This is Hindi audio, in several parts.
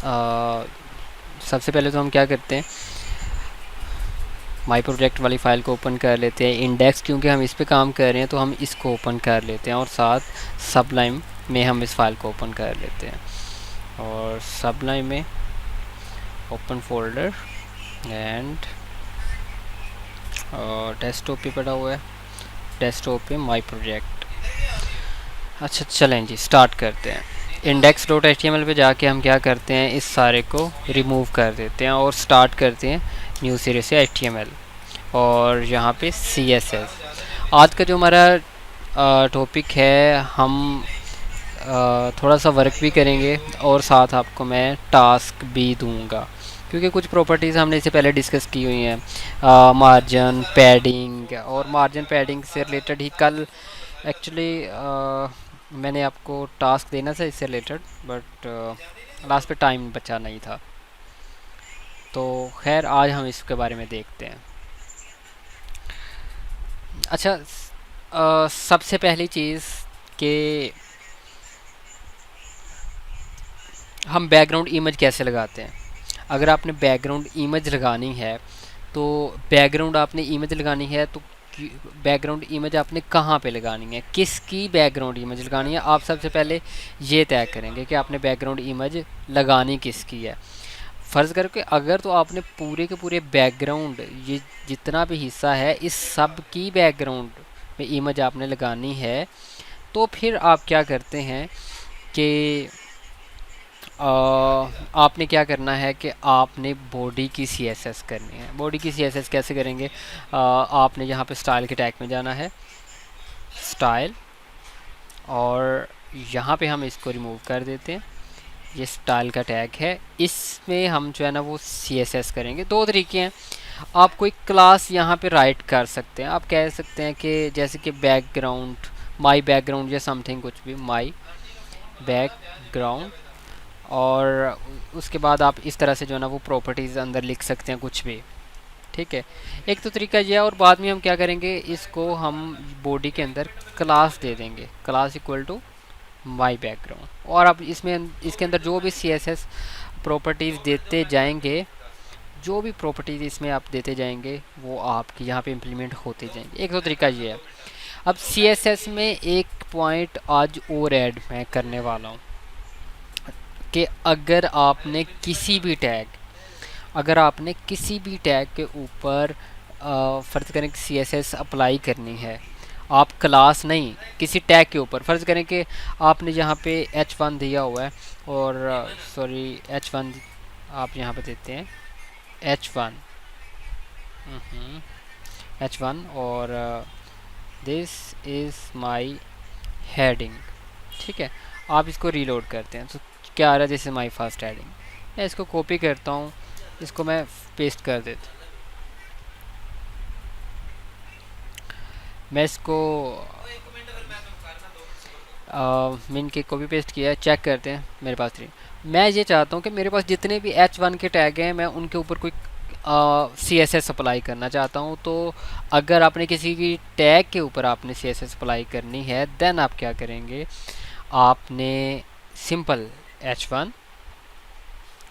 सबसे पहले तो हम क्या करते हैं, माई प्रोजेक्ट वाली फ़ाइल को ओपन कर लेते हैं। इंडेक्स क्योंकि हम इस पे काम कर रहे हैं तो हम इसको ओपन कर लेते हैं, और साथ सबलाइम में हम इस फाइल को ओपन कर लेते हैं। और सबलाइम में ओपन फोल्डर एंड डेस्कटॉप पे पड़ा हुआ है, डेस्कटॉप पे माई प्रोजेक्ट। अच्छा चलें जी, स्टार्ट करते हैं। index.html पे जाके हम क्या करते हैं, इस सारे को रिमूव कर देते हैं और स्टार्ट करते हैं न्यू सिरे से html, और यहाँ पे css। आज का जो हमारा टॉपिक है, हम थोड़ा सा वर्क भी करेंगे और साथ आपको मैं टास्क भी दूंगा, क्योंकि कुछ प्रॉपर्टीज़ हमने इससे पहले डिस्कस की हुई हैं। मार्जिन पैडिंग, और मार्जिन पैडिंग से रिलेटेड ही कल एक्चुअली मैंने आपको टास्क देना था इससे रिलेटेड, बट लास्ट पे टाइम बचा नहीं था। तो खैर आज हम इसके बारे में देखते हैं। अच्छा, सबसे पहली चीज़ कि हम बैकग्राउंड इमेज कैसे लगाते हैं। अगर आपने बैकग्राउंड इमेज लगानी है तो बैकग्राउंड आपने इमेज लगानी है तो बैकग्राउंड इमेज आपने कहाँ पे लगानी है, किसकी बैकग्राउंड इमेज लगानी है, आप सबसे पहले ये तय करेंगे कि आपने बैकग्राउंड इमेज लगानी किसकी है। फ़र्ज़ करो कि अगर तो आपने पूरे के पूरे बैकग्राउंड, ये जितना भी हिस्सा है, इस सब की बैकग्राउंड में इमेज आपने लगानी है, तो फिर आप क्या करते हैं कि आपने क्या करना है कि आपने बॉडी की CSS करनी है। बॉडी की CSS कैसे करेंगे, आपने यहाँ पे स्टाइल के टैग में जाना है, स्टाइल, और यहाँ पे हम इसको रिमूव कर देते हैं। ये स्टाइल का टैग है, इसमें हम जो है ना वो CSS करेंगे। दो तरीके हैं, आप कोई क्लास यहाँ पे राइट कर सकते हैं। आप कह सकते हैं कि जैसे कि बैकग्राउंड, माई बैकग्राउंड या समथिंग, कुछ भी, माई बैकग्राउंड, और उसके बाद आप इस तरह से जो है ना वो प्रॉपर्टीज़ अंदर लिख सकते हैं कुछ भी। ठीक है, एक तो तरीका ये है, और बाद में हम क्या करेंगे, इसको हम बॉडी के अंदर क्लास दे देंगे, class equal to my background, और आप इसमें इसके अंदर जो भी CSS प्रॉपर्टीज़ देते जाएंगे, जो भी प्रॉपर्टीज़ इसमें आप देते जाएंगे वो आपकी यहाँ पे इम्प्लीमेंट होते जाएंगे। एक तो तरीका ये है। अब CSS में एक पॉइंट आज और ऐड मैं करने वाला हूँ कि अगर आपने किसी भी टैग के ऊपर फ़र्ज़ करें कि CSS अप्लाई करनी है, आप क्लास नहीं, किसी टैग के ऊपर, फ़र्ज़ करें कि आपने यहाँ पे H1 दिया हुआ है, और सॉरी H1 आप यहाँ पे देते हैं H1, H1, और दिस इज़ माई हेडिंग। ठीक है, आप इसको रीलोड करते हैं तो क्या आ रहा है, this is my first heading. मैं इसको कॉपी करता हूँ, इसको मैं पेस्ट कर देता हूँ। मैं इसको मैंने के कॉपी पेस्ट किया है, चेक करते हैं। मेरे पास 3, मैं ये चाहता हूँ कि मेरे पास जितने भी H1 के टैग हैं मैं उनके ऊपर कोई CSS अप्लाई करना चाहता हूँ। तो अगर आपने किसी भी टैग के ऊपर आपने CSS अप्लाई करनी है, देन आप क्या करेंगे, आपने सिंपल H1,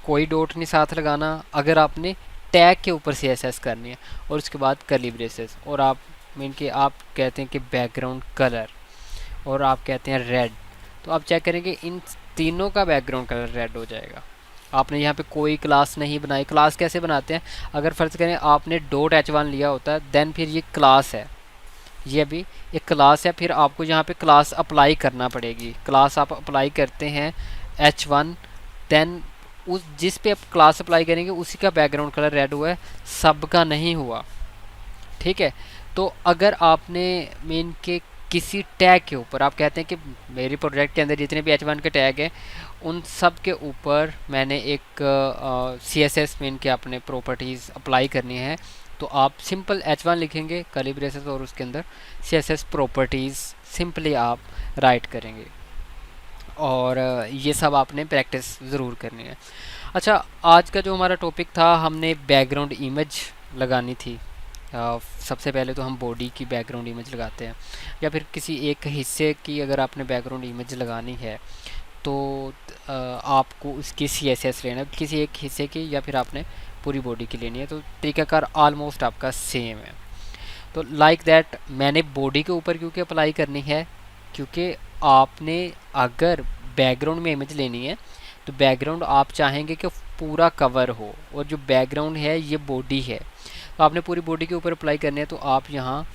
कोई डॉट नहीं साथ लगाना, अगर आपने टैग के ऊपर CSS करनी है, और उसके बाद कर्ली ब्रेसेस, और आप मीन के आप कहते हैं कि बैकग्राउंड कलर, और आप कहते हैं रेड, तो आप चेक करेंगे इन तीनों का बैकग्राउंड कलर रेड हो जाएगा। आपने यहाँ पे कोई क्लास नहीं बनाई। क्लास कैसे बनाते हैं, अगर फ़र्ज़ करें आपने .h1 लिया होता है, देन फिर ये क्लास है, ये अभी एक क्लास है, फिर आपको यहाँ पे क्लास अप्लाई करना पड़ेगी। क्लास आप अप्लाई करते हैं H1, देन उस जिस पे आप क्लास अप्लाई करेंगे उसी का बैकग्राउंड कलर रेड हुआ है, सब का नहीं हुआ। ठीक है, तो अगर आपने मेन के किसी टैग के ऊपर, आप कहते हैं कि मेरे प्रोजेक्ट के अंदर जितने भी H1 के टैग हैं उन सब के ऊपर मैंने एक CSS मेन के अपने प्रॉपर्टीज़ अप्लाई करनी है, तो आप सिंपल H1 लिखेंगे कर्ली ब्रेसेस, और उसके अंदर CSS प्रॉपर्टीज़ सिंपली आप राइट करेंगे, और ये सब आपने प्रैक्टिस ज़रूर करनी है। अच्छा, आज का जो हमारा टॉपिक था, हमने बैकग्राउंड इमेज लगानी थी। सबसे पहले तो हम बॉडी की बैकग्राउंड इमेज लगाते हैं, या फिर किसी एक हिस्से की अगर आपने बैकग्राउंड इमेज लगानी है तो आपको उसकी CSS लेना है, किसी एक हिस्से की, या फिर आपने पूरी बॉडी की लेनी है। तो तरीकाकार ऑलमोस्ट आपका सेम है। तो लाइक दैट मैंने बॉडी के ऊपर क्योंकि अप्लाई करनी है, क्योंकि आपने अगर बैकग्राउंड में इमेज लेनी है तो बैकग्राउंड आप चाहेंगे कि पूरा कवर हो, और जो बैकग्राउंड है ये बॉडी है, तो आपने पूरी बॉडी के ऊपर अप्लाई करनी है। तो आप यहाँ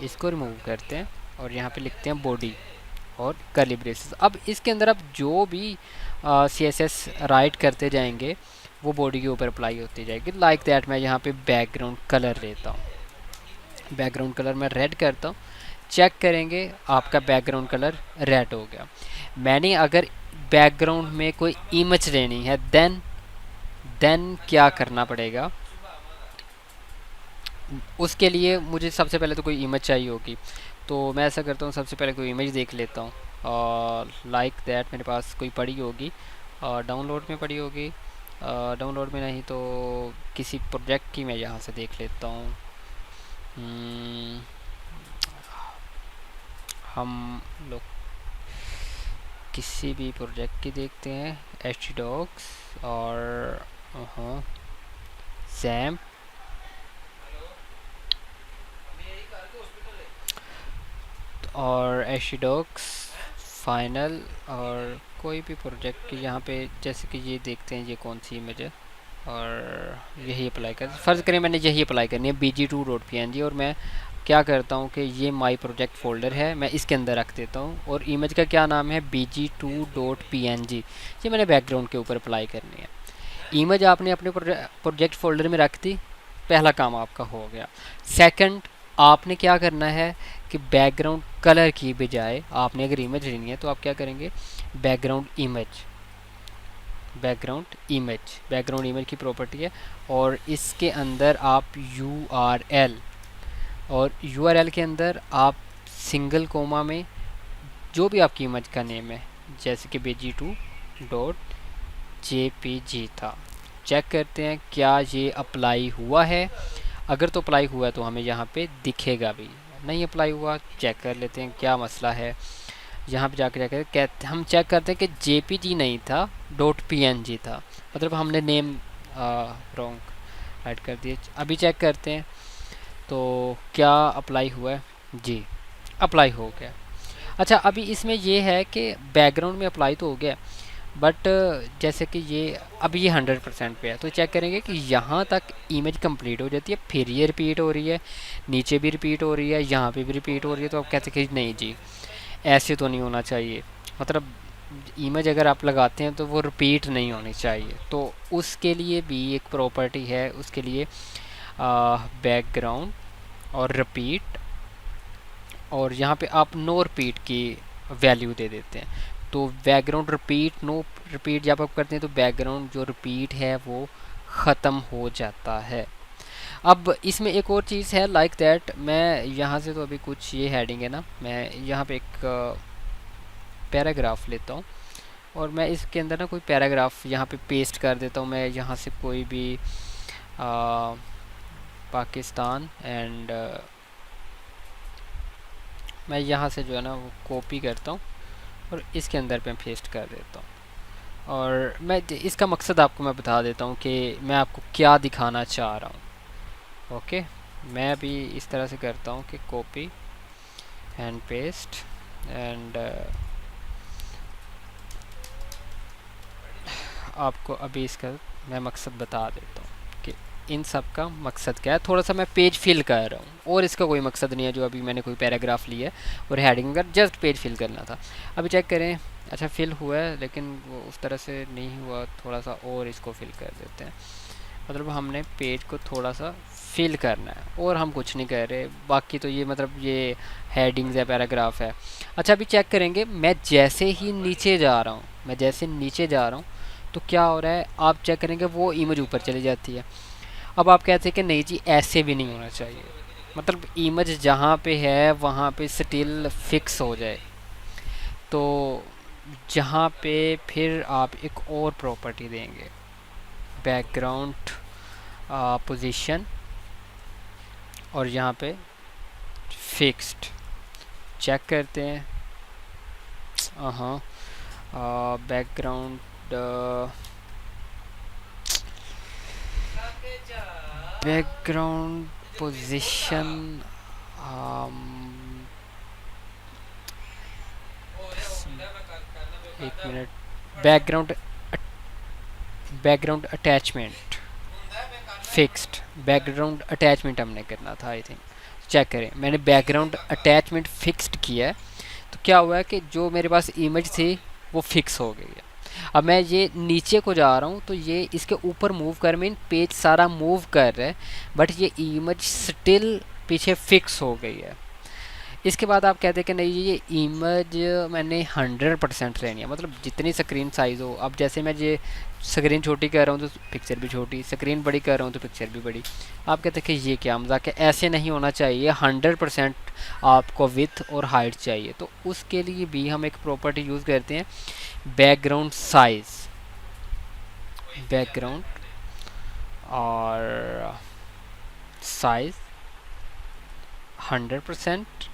इसको रिमूव करते हैं और यहाँ पे लिखते हैं बॉडी और कर्ली ब्रेसेस। अब इसके अंदर आप जो भी CSS राइट करते जाएंगे वो बॉडी के ऊपर अप्लाई होती जाएगी। लाइक दैट मैं यहाँ पे बैकग्राउंड कलर लेता हूँ, बैकग्राउंड कलर मैं रेड करता हूँ। चेक करेंगे आपका बैकग्राउंड कलर रेड हो गया। मैंने अगर बैकग्राउंड में कोई इमेज लेनी है देन क्या करना पड़ेगा, उसके लिए मुझे सबसे पहले तो कोई इमेज चाहिए होगी। तो मैं ऐसा करता हूँ, सबसे पहले कोई इमेज देख लेता हूँ, और लाइक दैट मेरे पास कोई पड़ी होगी, और डाउनलोड में पड़ी होगी। डाउनलोड में नहीं तो किसी प्रोजेक्ट की मैं यहाँ से देख लेता हूँ। हम लोग किसी भी प्रोजेक्ट की देखते हैं, htdocs और XAMPP और htdocs फाइनल, और कोई भी प्रोजेक्ट की यहाँ पे, जैसे कि ये देखते हैं ये कौन सी इमेज है, और यही अप्लाई कर, फ़र्ज़ करें मैंने यही अप्लाई करनी है bg2.png, और मैं क्या करता हूँ कि ये माई प्रोजेक्ट फ़ोल्डर है, मैं इसके अंदर रख देता हूँ, और इमेज का क्या नाम है bg2.png। ये मैंने बैकग्राउंड के ऊपर अप्लाई करनी है। इमेज आपने अपने प्रोजेक्ट फ़ोल्डर में रख दी, पहला काम आपका हो गया। सेकंड, आपने क्या करना है कि बैकग्राउंड कलर की बजाय आपने अगर इमेज लेनी है तो आप क्या करेंगे, बैकग्राउंड इमेज, बैकग्राउंड इमेज की प्रॉपर्टी है, और इसके अंदर आप URL, और URL के अंदर आप सिंगल कोमा में जो भी आपकी इमेज का नेम है, जैसे कि bg2.jpg था। चेक करते हैं क्या ये अप्लाई हुआ है। अगर तो अप्लाई हुआ है तो हमें यहाँ पे दिखेगा भी, नहीं अप्लाई हुआ चेक कर लेते हैं क्या मसला है। यहाँ पे जाकर कहते हम चेक करते हैं कि JPG नहीं था, .png था, मतलब हमने नेम रॉन्ग ऐड कर दिए। अभी चेक करते हैं तो क्या अप्लाई हुआ है, जी अप्लाई हो गया। अच्छा, अभी इसमें ये है कि बैकग्राउंड में अप्लाई तो हो गया, बट जैसे कि ये अभी ये 100% पे है, तो चेक करेंगे कि यहाँ तक इमेज कंप्लीट हो जाती है, फिर ये रिपीट हो रही है, नीचे भी रिपीट हो रही है, यहाँ पे भी रिपीट हो रही है। तो आप कहते हैं कि नहीं जी ऐसे तो नहीं होना चाहिए, मतलब इमेज अगर आप लगाते हैं तो वो रिपीट नहीं होनी चाहिए। तो उसके लिए भी एक प्रॉपर्टी है, उसके लिए बैकग्राउंड और रिपीट, और यहाँ पे आप नो रिपीट की वैल्यू दे देते हैं। तो बैकग्राउंड रिपीट, नो रिपीट जब आप करते हैं तो बैकग्राउंड जो रिपीट है वो ख़त्म हो जाता है। अब इसमें एक और चीज़ है, लाइक दैट मैं यहाँ से तो अभी कुछ ये हेडिंग है ना, मैं यहाँ पे एक पैराग्राफ लेता हूँ, और मैं इसके अंदर ना कोई पैराग्राफ यहाँ पे पेस्ट कर देता हूँ। मैं यहाँ से कोई भी पाकिस्तान एंड मैं यहाँ से जो है ना वो कॉपी करता हूँ और इसके अंदर पे पेस्ट कर देता हूँ। और मैं इसका मकसद आपको मैं बता देता हूँ कि मैं आपको क्या दिखाना चाह रहा हूँ। ओके, मैं अभी इस तरह से करता हूँ कि कॉपी एंड पेस्ट, एंड आपको अभी इसका मैं मकसद बता देता हूँ कि इन सब का मकसद क्या है। थोड़ा सा मैं पेज फिल कर रहा हूँ, और इसका कोई मकसद नहीं है जो अभी मैंने कोई पैराग्राफ लिया है और हेडिंग कर, जस्ट पेज फिल करना था। अभी चेक करें, अच्छा फिल हुआ है लेकिन वो उस तरह से नहीं हुआ, थोड़ा सा और इसको फिल कर देते हैं। मतलब हमने पेज को थोड़ा सा फिल करना है, और हम कुछ नहीं कर रहे। बाकी तो ये मतलब ये हेडिंग्स है, पैराग्राफ है। अच्छा, अभी चेक करेंगे, मैं जैसे ही नीचे जा रहा हूँ, मैं जैसे नीचे जा रहा हूँ तो क्या हो रहा है, आप चेक करेंगे वो इमेज ऊपर चली जाती है। अब आप कहते हैं कि नहीं जी ऐसे भी नहीं होना चाहिए, मतलब इमेज जहाँ पे है वहाँ पे स्टिल फिक्स हो जाए। तो जहाँ पे फिर आप एक और प्रॉपर्टी देंगे, बैकग्राउंड पोजीशन, और यहाँ पे फिक्स्ड। चेक करते हैं, हाँ बैकग्राउंड बैकग्राउंड पोजीशन, एक minute, background background attachment fixed, background attachment हमने करना था आई थिंक। चेक करें, मैंने बैकग्राउंड अटैचमेंट फिक्स्ड किया है, तो क्या हुआ है कि जो मेरे पास इमेज थी वो फिक्स हो गई है। अब मैं ये नीचे को जा रहा हूँ तो ये इसके ऊपर मूव कर, मीन पेज सारा मूव कर रहा है, बट ये इमेज स्टिल पीछे फिक्स हो गई है। इसके बाद आप कहते हैं कि नहीं ये इमेज मैंने 100% लेनी है, मतलब जितनी स्क्रीन साइज़ हो। अब जैसे मैं ये स्क्रीन छोटी कर रहा हूँ तो पिक्चर भी छोटी, स्क्रीन बड़ी कर रहा हूँ तो पिक्चर भी बड़ी। आप कहते हैं कि ये क्या मजाक है, ऐसे नहीं होना चाहिए, 100% आपको विथ और हाइट चाहिए। तो उसके लिए भी हम एक प्रॉपर्टी यूज़ करते हैं, बैकग्राउंड साइज़, बैकग्राउंड और size 100%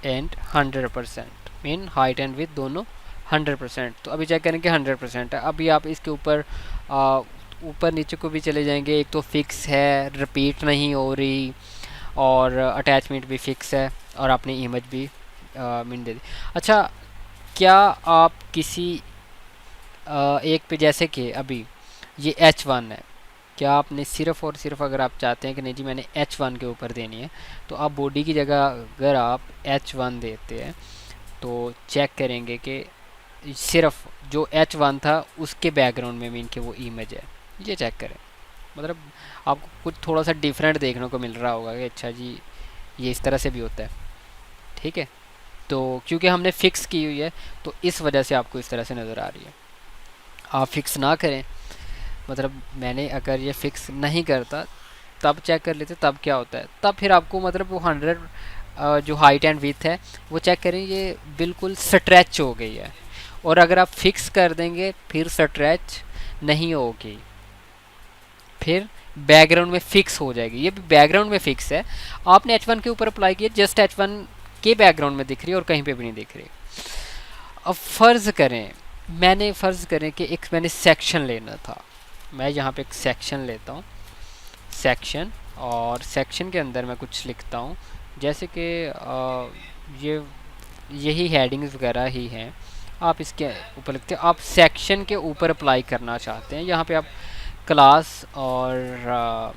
and 100%, mean height and with दोनों 100%। तो अभी चेक करें कि 100% है। अभी आप इसके ऊपर ऊपर नीचे को भी चले जाएंगे, एक तो फिक्स है, रिपीट नहीं हो रही, और अटैचमेंट भी फिक्स है, और आपने इमेज भी मीन दे दी। अच्छा, क्या आप किसी एक पे, जैसे कि अभी ये H1 है, क्या आपने सिर्फ़ और सिर्फ अगर आप चाहते हैं कि नहीं जी मैंने H1 के ऊपर देनी है, तो आप बॉडी की जगह अगर आप H1 देते हैं तो चेक करेंगे कि सिर्फ जो H1 था उसके बैकग्राउंड में मीन के वो इमेज है। ये चेक करें, मतलब आपको कुछ थोड़ा सा डिफरेंट देखने को मिल रहा होगा कि अच्छा जी ये इस तरह से भी होता है। ठीक है, तो क्योंकि हमने फ़िक्स की हुई है तो इस वजह से आपको इस तरह से नज़र आ रही है। आप फिक्स ना करें, मतलब मैंने अगर ये फिक्स नहीं करता तब चेक कर लेते तब क्या होता है, तब फिर आपको मतलब वो 100 जो हाइट एंड विथ है वो चेक करें, ये बिल्कुल स्ट्रेच हो गई है। और अगर आप फिक्स कर देंगे फिर स्ट्रेच नहीं होगी, फिर बैकग्राउंड में फिक्स हो जाएगी। ये भी बैकग्राउंड में फिक्स है, आपने H1 के ऊपर अप्लाई किया, जस्ट H1 के बैकग्राउंड में दिख रही है और कहीं पे भी नहीं दिख रही। अब फ़र्ज़ करें, मैंने फ़र्ज़ करें कि एक मैंने सेक्शन लेना था, मैं यहाँ पे एक सेक्शन लेता हूँ, सेक्शन, और सेक्शन के अंदर मैं कुछ लिखता हूँ, जैसे कि ये यही हेडिंग्स वगैरह ही हैं, आप इसके ऊपर लिखते हैं। आप सेक्शन के ऊपर अप्लाई करना चाहते हैं, यहाँ पे आप क्लास और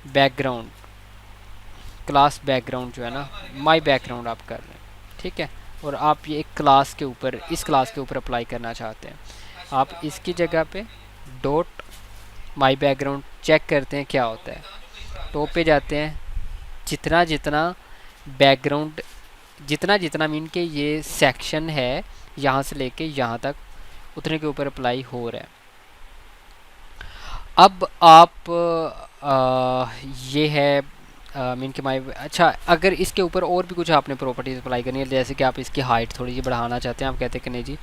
बैकग्राउंड, क्लास बैकग्राउंड जो है ना, माय बैकग्राउंड आप कर रहे हैं, ठीक है। और आप ये एक क्लास के ऊपर, इस क्लास के ऊपर अप्लाई करना चाहते हैं, आप इसकी जगह पे डॉट माई बैकग्राउंड चेक करते हैं क्या होता है, टॉप पे जाते हैं, जितना जितना बैकग्राउंड, जितना जितना मीन के ये सेक्शन है यहाँ से लेके यहाँ तक उतने के ऊपर अप्लाई हो रहा है। अब आप ये है मीन के माई, अच्छा अगर इसके ऊपर और भी कुछ आपने प्रॉपर्टीज अप्लाई करनी है, जैसे कि आप इसकी हाइट थोड़ी सी बढ़ाना चाहते हैं, आप कहते हैं कि नहीं जी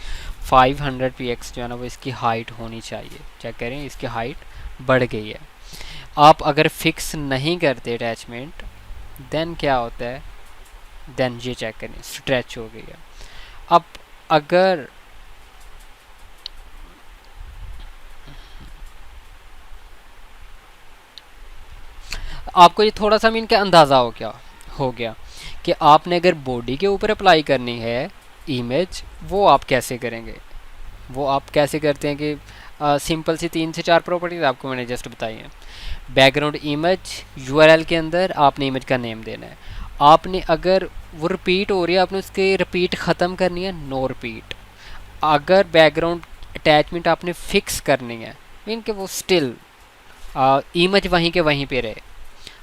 500 px जो है ना वो इसकी हाइट होनी चाहिए, चेक करें इसकी हाइट बढ़ गई है। आप अगर फिक्स नहीं करते अटैचमेंट देन क्या होता है, देन ये चेक करें स्ट्रेच हो गई है। अब अगर आपको ये थोड़ा सा मीन का अंदाज़ा हो गया कि आपने अगर बॉडी के ऊपर अप्लाई करनी है इमेज, वो आप कैसे करेंगे, वो आप कैसे करते हैं कि सिंपल सी 3 से 4 प्रॉपर्टीज आपको मैंने जस्ट बताई हैं। बैकग्राउंड इमेज, यूआरएल के अंदर आपने इमेज का नेम देना है, आपने अगर वो रिपीट हो रही है आपने उसके रिपीट ख़त्म करनी है, नो रिपीट। अगर बैकग्राउंड अटैचमेंट आपने फिक्स करनी है मीन कि वो स्टिल इमेज वहीं के वहीं पे रहे,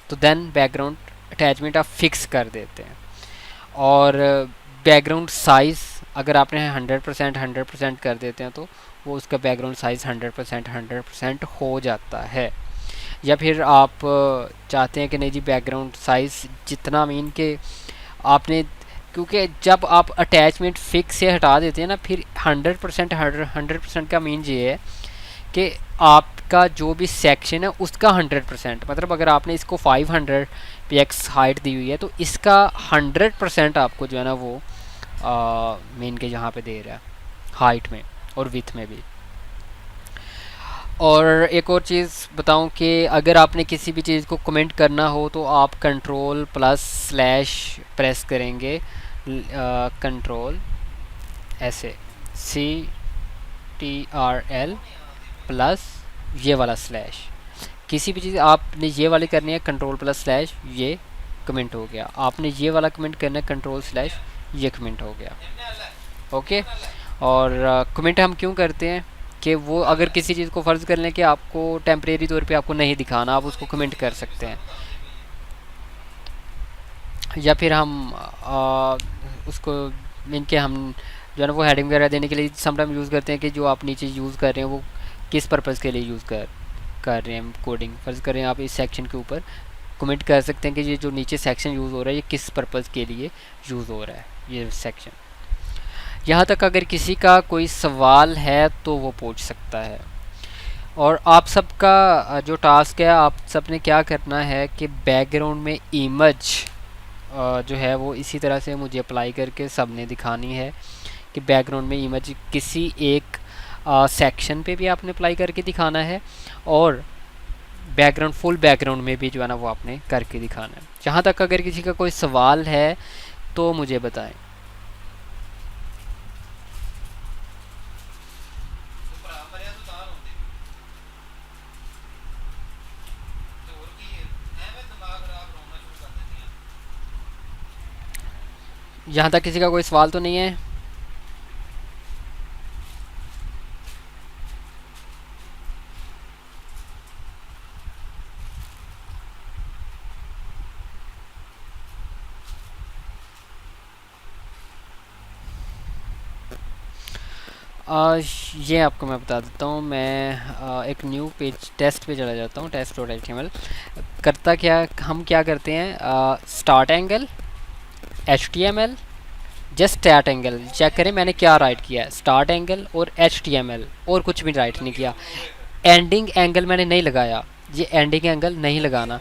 तो देन बैकग्राउंड अटैचमेंट आप फिक्स कर देते हैं। और बैकग्राउंड साइज़ अगर आपने 100% कर देते हैं तो वो उसका बैकग्राउंड साइज़ 100% हो जाता है। या फिर आप चाहते हैं कि नहीं जी बैकग्राउंड साइज़ जितना मीन के आपने, क्योंकि जब आप अटैचमेंट फिक्स से हटा देते हैं ना फिर 100% का मीन ये है कि आपका जो भी सेक्शन है उसका 100%, मतलब अगर आपने इसको 500 px हाइट दी हुई है तो इसका 100% आपको जो है ना वो मेन के यहाँ पे दे रहा है। हाइट में और विथ में भी। और एक और चीज़ बताऊं कि अगर आपने किसी भी चीज़ को कमेंट करना हो तो आप कंट्रोल प्लस स्लैश प्रेस करेंगे, कंट्रोल ऐसे CTRL प्लस ये वाला स्लैश, किसी भी चीज़ आपने ये वाली करनी है कंट्रोल प्लस स्लैश, ये कमेंट हो गया। आपने ये वाला कमेंट करना है कंट्रोल स्लैश, ये कमेंट हो गया। ओके। और कमेंट हम क्यों करते हैं कि वो अगर किसी चीज़ को फ़र्ज़ कर लें कि आपको टेम्परेरी तौर पे आपको नहीं दिखाना, आप उसको कमेंट कर सकते हैं। या फिर हम उसको मीन के हम जो है ना वो हेडिंग वगैरह देने के लिए समटाइम यूज़ करते हैं कि जो आप नीचे यूज़ कर रहे हैं वो किस पर्पज़ के लिए यूज़ कर रहे हैं। कोडिंग फ़र्ज़ करें आप इस सेक्शन के ऊपर कमेंट कर सकते हैं कि ये जो नीचे सेक्शन यूज़ हो रहा है ये किस पर्पज़ के लिए यूज़ हो रहा है ये सेक्शन। यहाँ तक अगर किसी का कोई सवाल है तो वो पूछ सकता है। और आप सबका जो टास्क है, आप सब ने क्या करना है कि बैकग्राउंड में इमेज जो है वो इसी तरह से मुझे अप्लाई करके सब ने दिखानी है कि बैकग्राउंड में इमेज किसी एक सेक्शन पे भी आपने अप्लाई करके दिखाना है, और बैकग्राउंड फुल बैकग्राउंड में भी जो है ना वो आपने करके दिखाना है। जहाँ तक अगर किसी का कोई सवाल है तो मुझे बताएं। यहाँ तक किसी का कोई सवाल तो नहीं है? ये आपको मैं बता देता हूँ। मैं एक न्यू पेज टेस्ट पे चला जाता हूँ, test.html। करता क्या, हम क्या करते हैं, start angle HTML, just start angle check करें मैंने क्या राइट किया है, स्टार्ट एंगल और HTML, और कुछ भी राइट नहीं किया। एंडिंग एंगल मैंने नहीं लगाया, ये एंडिंग एंगल नहीं लगाना,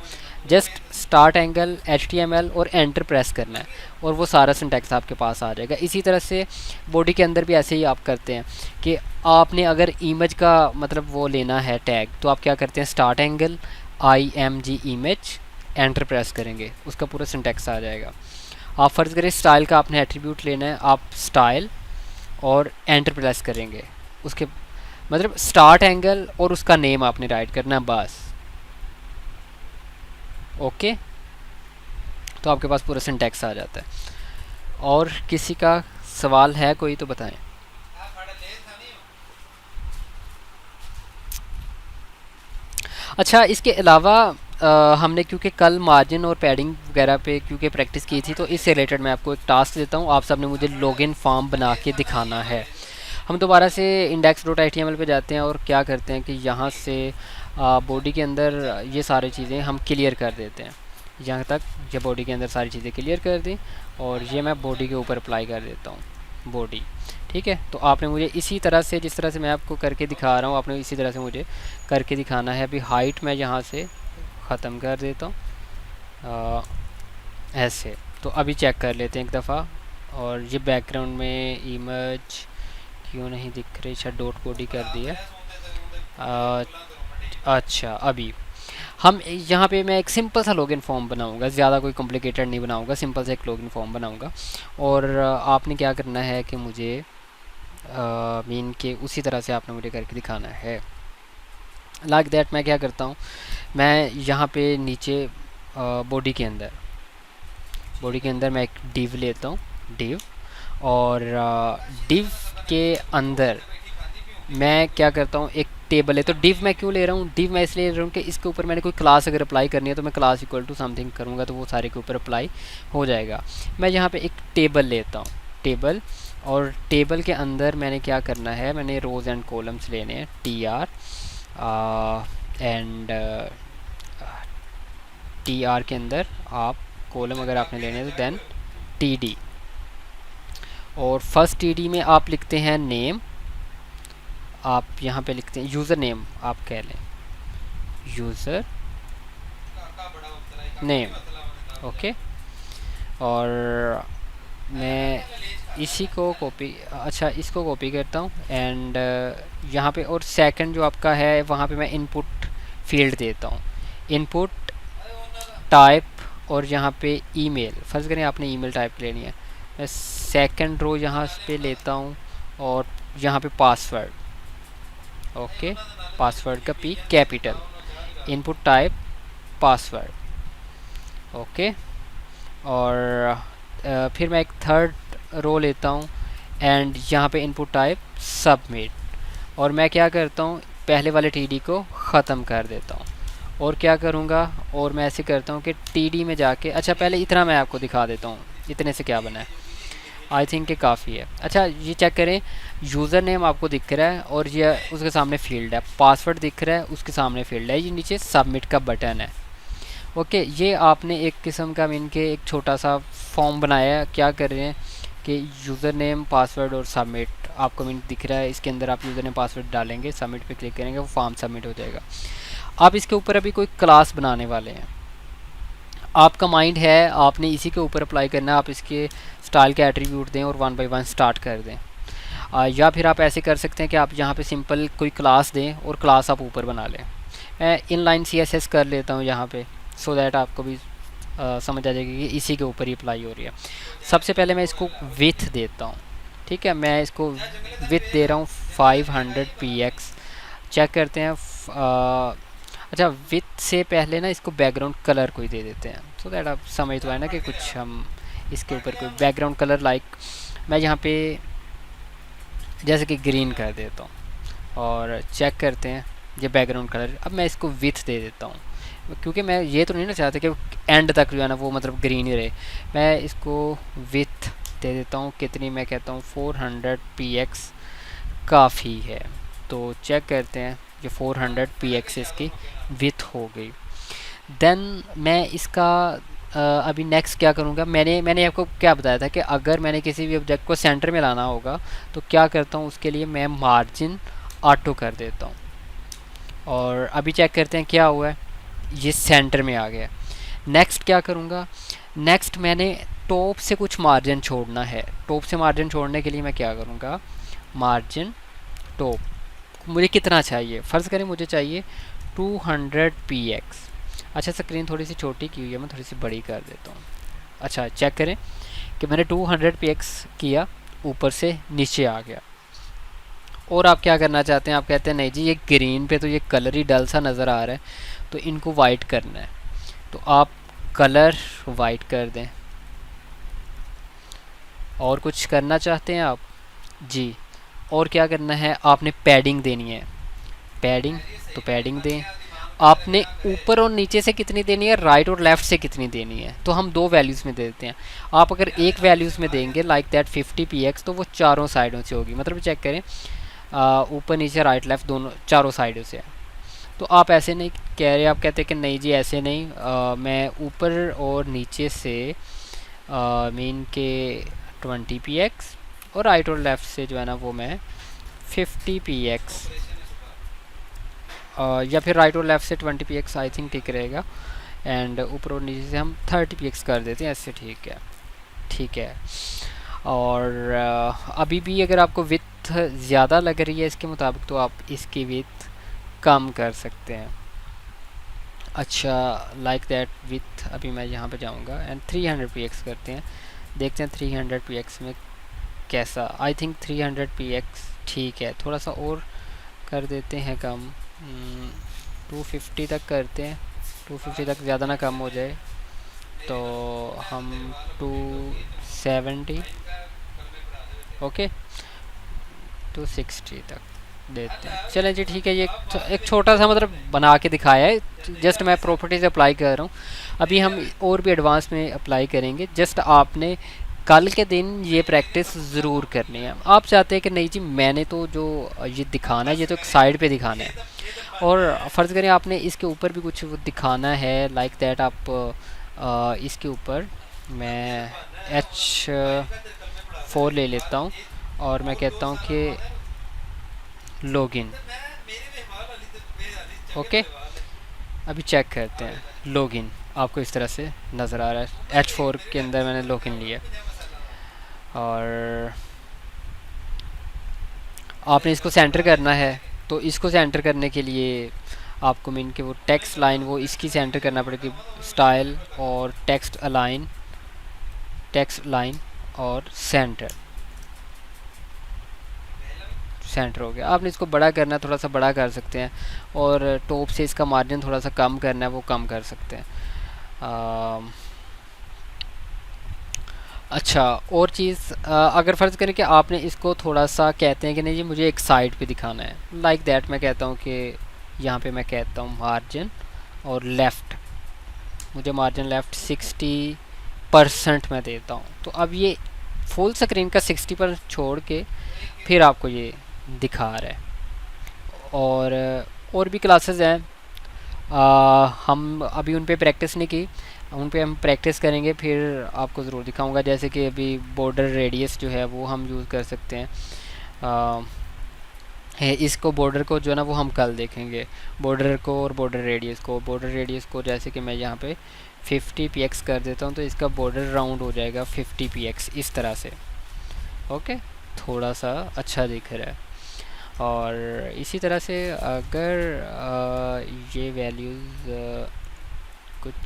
जस्ट स्टार्ट एंगल HTML और एंटर प्रेस करना है और वो सारा सिंटैक्स आपके पास आ जाएगा। इसी तरह से बॉडी के अंदर भी ऐसे ही आप करते हैं कि आपने अगर इमेज का मतलब वो लेना है टैग, तो आप क्या करते हैं, start angle IMG image, enter press करेंगे, उसका पूरा सिंटैक्स आ जाएगा। आप फ़र्ज़ करें स्टाइल का आपने एट्रीब्यूट लेना है, आप स्टाइल और एंटर प्रेस करेंगे, उसके मतलब स्टार्ट एंगल और उसका नेम आपने राइट करना है बस। ओके, तो आपके पास पूरा सिंटैक्स आ जाता है। और किसी का सवाल है कोई तो बताएं। अच्छा, इसके अलावा हमने क्योंकि कल मार्जिन और पैडिंग वगैरह पे क्योंकि प्रैक्टिस की थी, तो इससे रिलेटेड मैं आपको एक टास्क देता हूँ। आप सब ने मुझे लॉगिन फॉर्म बना के दिखाना है। हम दोबारा से index.html पे जाते हैं और क्या करते हैं कि यहाँ से बॉडी के अंदर ये सारी चीज़ें हम क्लियर कर देते हैं। यहाँ तक ये बॉडी के अंदर सारी चीज़ें क्लियर कर दी और ये मैं बॉडी के ऊपर अप्लाई कर देता हूँ, बॉडी। ठीक है, तो आपने मुझे इसी तरह से, जिस तरह से मैं आपको करके दिखा रहा हूँ, आपने इसी तरह से मुझे करके दिखाना है। अभी हाइट मैं यहाँ से ख़त्म कर देता हूँ ऐसे। तो अभी चेक कर लेते हैं एक दफ़ा। और ये बैकग्राउंड में इमेज क्यों नहीं दिख रही, अच्छा डॉट बॉडी कर दिया। अच्छा, अभी हम यहाँ पे मैं एक सिंपल सा लॉगिन फॉर्म बनाऊँगा, ज़्यादा कोई कॉम्प्लिकेटेड नहीं बनाऊँगा, सिंपल सा एक लॉगिन फॉर्म बनाऊँगा। और आपने क्या करना है कि मुझे मीन के उसी तरह से आपने मुझे करके दिखाना है। लाइक दैट मैं क्या करता हूँ, मैं यहाँ पे नीचे बॉडी के अंदर मैं एक डिव लेता हूँ, डिव। और डिव के अंदर मैं क्या करता हूँ, एक टेबल है। तो डिव मैं क्यों ले रहा हूँ, डिव मैं इसलिए ले रहा हूँ कि इसके ऊपर मैंने कोई क्लास अगर अप्लाई करनी है तो मैं क्लास इक्वल टू समथिंग करूँगा तो वो सारे के ऊपर अप्लाई हो जाएगा। मैं यहाँ पे एक टेबल लेता हूँ, टेबल। और टेबल के अंदर मैंने क्या करना है, मैंने रोज़ एंड कॉलम्स लेने हैं, TR एंड TR के अंदर आप कॉलम अगर आपने लेने हैं तो देन TD। और फर्स्ट TD में आप लिखते हैं नेम, आप यहाँ पे लिखते हैं यूज़र नेम, आप कह लें यूज़र नेम। ओके, और मैं इसी को कॉपी, अच्छा इसको कॉपी करता हूँ एंड यहाँ पे, और सेकंड जो आपका है वहाँ पे मैं इनपुट फील्ड देता हूँ, इनपुट टाइप, और यहाँ पे ईमेल, फर्ज करें आपने ईमेल टाइप लेनी है, मैं सेकंड रो यहाँ पे लेता हूँ, और यहाँ पे पासवर्ड, ओके, पासवर्ड का P capital, input type password, okay, और फिर मैं एक थर्ड रो लेता हूँ एंड यहाँ पे इनपुट टाइप सबमिट, और मैं क्या करता हूँ पहले वाले टीडी को ख़त्म कर देता हूँ, और क्या करूँगा, और मैं ऐसे करता हूँ कि टीडी में जाके, अच्छा पहले इतना मैं आपको दिखा देता हूँ इतने से क्या बना है, आई थिंक कि काफ़ी है। अच्छा ये चेक करें, यूज़र नेम आपको दिख रहा है और ये उसके सामने फील्ड है, पासवर्ड दिख रहा है उसके सामने फील्ड है, ये नीचे सबमिट का बटन है, ओके। ये आपने एक किस्म का मीन के एक छोटा सा फॉर्म बनाया है, क्या कर रहे हैं कि यूज़र नेम पासवर्ड और सबमिट आपको मीन दिख रहा है, इसके अंदर आप यूज़र नेम पासवर्ड डालेंगे, सबमिट पे क्लिक करेंगे, वो फॉर्म सबमिट हो जाएगा। आप इसके ऊपर अभी कोई क्लास बनाने वाले हैं, आपका माइंड है आपने इसी के ऊपर अप्लाई करना है, आप इसके स्टाइल के एट्रीब्यूट दें और 1 बाय 1 स्टार्ट कर दें, या फिर आप ऐसे कर सकते हैं कि आप यहाँ पे सिंपल कोई क्लास दें और क्लास आप ऊपर बना लें। मैं इनलाइन CSS कर लेता हूँ यहाँ पे, सो दैट आपको भी समझ आ जाएगी कि इसी के ऊपर ही अप्लाई हो रही है। सबसे पहले मैं इसको विथ देता हूँ, ठीक है, मैं इसको विथ दे रहा हूँ 500 px, चेक करते हैं। अच्छा विथ से पहले ना इसको बैकग्राउंड कलर कोई दे देते हैं, सो दैट आप समझ तो आए ना कि कुछ हम इसके ऊपर कोई बैकग्राउंड कलर, लाइक मैं यहाँ पे जैसे कि ग्रीन कर देता हूँ, और चेक करते हैं ये बैकग्राउंड कलर। अब मैं इसको विथ दे देता हूँ, क्योंकि मैं ये तो नहीं ना चाहता कि एंड तक जो है ना वो मतलब ग्रीन ही रहे, मैं इसको विथ दे देता हूँ, कितनी, मैं कहता हूँ 400 px काफ़ी है। तो चेक करते हैं, ये 400 px इसकी विथ हो गई। देन मैं इसका अभी नेक्स्ट क्या करूँगा, मैंने आपको क्या बताया था कि अगर मैंने किसी भी ऑब्जेक्ट को सेंटर में लाना होगा तो क्या करता हूँ, उसके लिए मैं मार्जिन ऑटो कर देता हूँ, और अभी चेक करते हैं क्या हुआ है, ये सेंटर में आ गया। नेक्स्ट क्या करूँगा, नेक्स्ट मैंने टॉप से कुछ मार्जिन छोड़ना है, टॉप से मार्जिन छोड़ने के लिए मैं क्या करूँगा, मार्जिन टॉप मुझे कितना चाहिए, फ़र्ज़ करें मुझे चाहिए 200 px। अच्छा स्क्रीन थोड़ी सी छोटी की हुई है, मैं थोड़ी सी बड़ी कर देता हूँ। अच्छा चेक करें कि मैंने 200 px किया, ऊपर से नीचे आ गया। और आप क्या करना चाहते हैं, आप कहते हैं नहीं जी ये ग्रीन पे तो ये कलर ही डल सा नज़र आ रहा है, तो इनको वाइट करना है, तो आप कलर वाइट कर दें। और कुछ करना चाहते हैं आप जी, और क्या करना है, आपने पैडिंग देनी है, पैडिंग, तो पैडिंग दें। आपने ऊपर और नीचे से कितनी देनी है, राइट और लेफ़्ट से कितनी देनी है, तो हम 2 वैल्यूज़ में दे देते हैं। आप अगर एक वैल्यूज़ में देंगे लाइक दैट 50 px, तो वो चारों साइडों से होगी, मतलब चेक करें ऊपर नीचे राइट लेफ़्ट दोनों चारों साइडों से है। तो आप ऐसे नहीं कह रहे, आप कहते हैं कि नहीं जी ऐसे नहीं, मैं ऊपर और नीचे से मीन के 20 px और राइट और लेफ़्ट से जो है ना वो मैं 50 px, या फिर राइट और लेफ़्ट से 20 px आई थिंक ठीक रहेगा, एंड ऊपर और नीचे से हम 30 px कर देते हैं, ऐसे ठीक है, ठीक है। और अभी भी अगर आपको विथ ज़्यादा लग रही है इसके मुताबिक, तो आप इसकी विथ कम कर सकते हैं। अच्छा लाइक दैट विथ, अभी मैं यहाँ पे जाऊँगा एंड 300 px करते हैं, देखते हैं 300 px में कैसा, आई थिंक 300 px ठीक है, थोड़ा सा और कर देते हैं कम, 250 तक करते हैं, 250 तक ज़्यादा ना कम हो जाए, तो हम 270, ओके 260 तक देते हैं। चलें जी ठीक है, ये एक छोटा सा मतलब बना के दिखाया है, जस्ट मैं प्रॉपर्टीज अप्लाई कर रहा हूँ, अभी हम और भी एडवांस में अप्लाई करेंगे। जस्ट आपने कल के दिन ये प्रैक्टिस ज़रूर करनी है। आप चाहते हैं कि नहीं जी मैंने तो जो ये दिखाना है ये तो एक साइड पे दिखाना है, और फ़र्ज़ करें आपने इसके ऊपर भी कुछ दिखाना है लाइक दैट, आप इसके ऊपर मैं H4 ले लेता हूँ और मैं कहता हूँ कि लॉगिन, ओके। अभी चेक करते हैं, लॉगिन आपको इस तरह से नज़र आ रहा है, H4 के अंदर मैंने लॉगिन लिया, और आपने इसको सेंटर करना है। तो इसको सेंटर करने के लिए आपको मीन के वो टेक्स्ट लाइन वो इसकी सेंटर करना पड़ेगी। स्टाइल और टेक्स्ट अलाइन, टेक्स्ट लाइन और सेंटर। सेंटर हो गया। आपने इसको बड़ा करना है, थोड़ा सा बड़ा कर सकते हैं। और टॉप से इसका मार्जिन थोड़ा सा कम करना है, वो कम कर सकते हैं। अच्छा, और चीज़ अगर फ़र्ज़ करें कि आपने इसको थोड़ा सा कहते हैं कि नहीं जी मुझे एक साइड पे दिखाना है, लाइक दैट मैं कहता हूँ कि यहाँ पे मैं कहता हूँ मार्जिन और लेफ़्ट, मुझे मार्जिन लेफ़्ट 60% मैं देता हूँ। तो अब ये फुल स्क्रीन का 60% छोड़ के फिर आपको ये दिखा रहा है। और भी क्लासेस हैं, हम अभी उन पे प्रैक्टिस नहीं की, उन पे हम प्रैक्टिस करेंगे फिर आपको ज़रूर दिखाऊंगा। जैसे कि अभी बॉर्डर रेडियस जो है वो हम यूज़ कर सकते हैं। है इसको बॉर्डर को जो है ना वो हम कल देखेंगे, बॉर्डर को और बॉर्डर रेडियस को। बॉर्डर रेडियस को जैसे कि मैं यहाँ पे 50 px कर देता हूँ तो इसका बॉर्डर राउंड हो जाएगा 50 px इस तरह से। ओके, थोड़ा सा अच्छा दिख रहा है। और इसी तरह से अगर ये वैल्यूज़ कुछ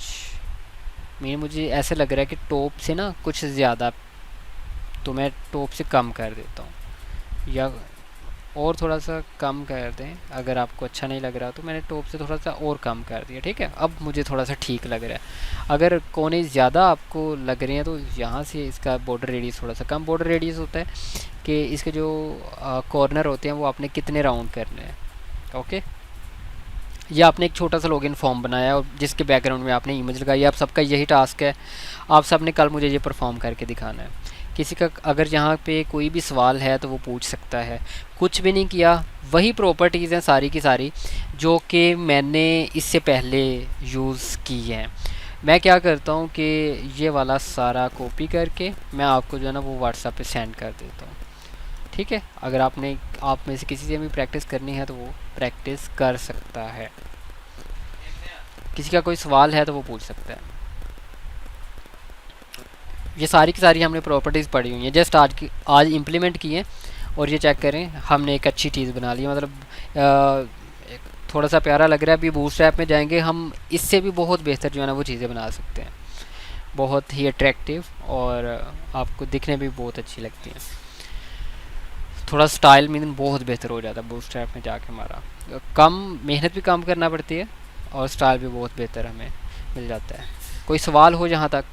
मुझे ऐसे लग रहा है कि टॉप से ना कुछ ज़्यादा, तो मैं टॉप से कम कर देता हूँ, या और थोड़ा सा कम कर दें। अगर आपको अच्छा नहीं लग रहा तो मैंने टॉप से थोड़ा सा और कम कर दिया, ठीक है। अब मुझे थोड़ा सा ठीक लग रहा है। अगर कोने ज़्यादा आपको लग रहे हैं तो यहाँ से इसका बॉर्डर रेडियस थोड़ा सा कम। बॉर्डर रेडियस होता है कि इसके जो कॉर्नर होते हैं वो आपने कितने राउंड करने हैं। ओके, ये आपने एक छोटा सा लॉगिन फॉर्म बनाया और जिसके बैकग्राउंड में आपने इमेज लगाई। आप सबका यही टास्क है, आप सब ने कल मुझे ये परफॉर्म करके दिखाना है। किसी का अगर यहाँ पे कोई भी सवाल है तो वो पूछ सकता है। कुछ भी नहीं किया, वही प्रॉपर्टीज़ हैं सारी की सारी जो कि मैंने इससे पहले यूज़ की हैं। मैं क्या करता हूँ कि ये वाला सारा कॉपी करके मैं आपको जो है ना वो व्हाट्सएप पे सेंड कर देता हूँ, ठीक है। अगर आपने आप में से किसी से भी प्रैक्टिस करनी है तो वो प्रैक्टिस कर सकता है। किसी का कोई सवाल है तो वो पूछ सकता है। ये सारी की सारी हमने प्रॉपर्टीज़ पढ़ी हुई हैं, जस्ट आज इम्प्लीमेंट की हैं। और ये चेक करें, हमने एक अच्छी चीज़ बना ली। मतलब थोड़ा सा प्यारा लग रहा है। अभी बूटस्ट्रैप में जाएंगे, हम इससे भी बहुत बेहतर जो है ना वो चीज़ें बना सकते हैं, बहुत ही अट्रैक्टिव और आपको दिखने भी बहुत अच्छी लगती हैं। थोड़ा स्टाइल में बहुत बेहतर हो जाता है बूटस्ट्रैप में जाके। हमारा कम मेहनत भी कम करना पड़ती है और स्टाइल भी बहुत बेहतर हमें मिल जाता है। कोई सवाल हो जहाँ तक?